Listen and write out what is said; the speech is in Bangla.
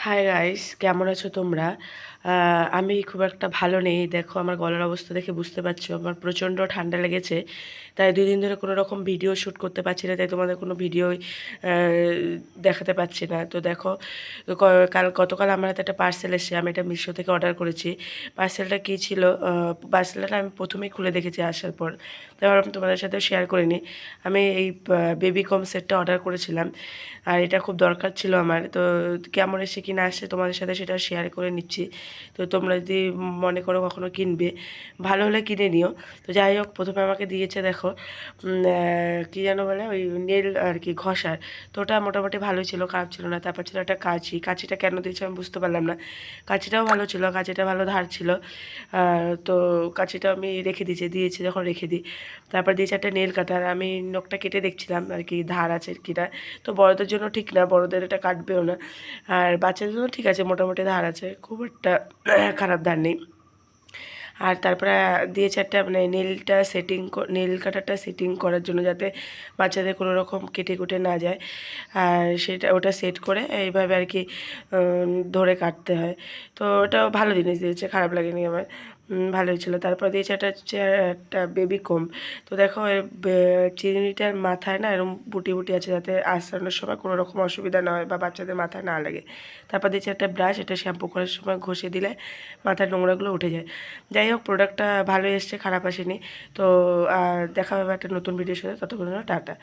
হাই গাইস, কেমন আছো তোমরা? আমি খুব একটা ভালো নেই। দেখো আমার গলার অবস্থা দেখে বুঝতে পারছো, আমার প্রচণ্ড ঠান্ডা লেগেছে। তাই 2 দিন ধরে কোনো রকম ভিডিও শ্যুট করতে পারছি না, তাই তোমাদের কোনো ভিডিওই দেখাতে পারছি না। তো দেখো, গতকাল আমার হাতে একটা পার্সেল এসেছে, আমি এটা মিশো থেকে অর্ডার করেছি। পার্সেলটা কী ছিল? পার্সেলটা আমি প্রথমেই খুলে দেখেছি আসার পর, তাই ভাবলাম তোমাদের সাথে শেয়ার করে নিই। আমি এই বেবি কম সেটটা অর্ডার করেছিলাম, আর এটা খুব দরকার ছিল আমার। তো কেমন এসে কি না আসে তোমাদের সাথে সেটা শেয়ার করে নিচ্ছি। তো তোমরা যদি মনে করো কখনো কিনবে, ভালো হলে কিনে নিও। তো যাই হোক, প্রথমে আমাকে দিয়েছে দেখো কী যেন বলে, ওই নেল আর কি ঘষার। তো ওটা মোটামুটি ভালোই ছিল, খারাপ ছিল না। তারপর ছিল একটা কাঁচি। কাঁচিটা কেন দিয়েছে আমি বুঝতে পারলাম না। কাঁচিটাও ভালো ছিল, কাঁচিটা ভালো ধার ছিল। তো কাঁচিটা আমি রেখে দিয়েছি যখন রেখে দিই। তারপর দিয়েছে একটা নেল কাটার। আমি নখটা কেটে দেখছিলাম আর কি ধার আছে কি না। তো বড়দের জন্য ঠিক না, বড়দের এটা কাটবেও না। আর বাচ্চাদের জন্য ঠিক আছে, মোটামুটি ধার আছে, খুব একটা খারাপ ধার নেই। আর তারপরে দিয়েছে একটা মানে নেল কাটারটা সেটিং করার জন্য, যাতে বাচ্চাদের কোনো রকম কেটে কুটে না যায়। আর ওটা সেট করে এইভাবে আর কি ধরে কাটতে হয়। তো ওটাও ভালো জিনিস দিয়েছে, খারাপ লাগেনি আমার, ভালোই ছিল। তারপর দিয়েছে একটা বেবি কম্ব। তো দেখো চিরুনিটার মাথায় না এরকম বুটি বুটি আছে, যাতে আসানোর সময় কোনো রকম অসুবিধা না হয় বা বাচ্চাদের মাথায় না লাগে। তারপর দিয়েছে একটা ব্রাশ, এটা শ্যাম্পু করার সময় ঘষে দিলে মাথার নোংরাগুলো উঠে যায়। যাই হোক, প্রোডাক্টটা ভালোই এসছে, খারাপ আসেনি। তো দেখা হবে একটা নতুন ভিডিওর সাথে, ততক্ষণ টাটা।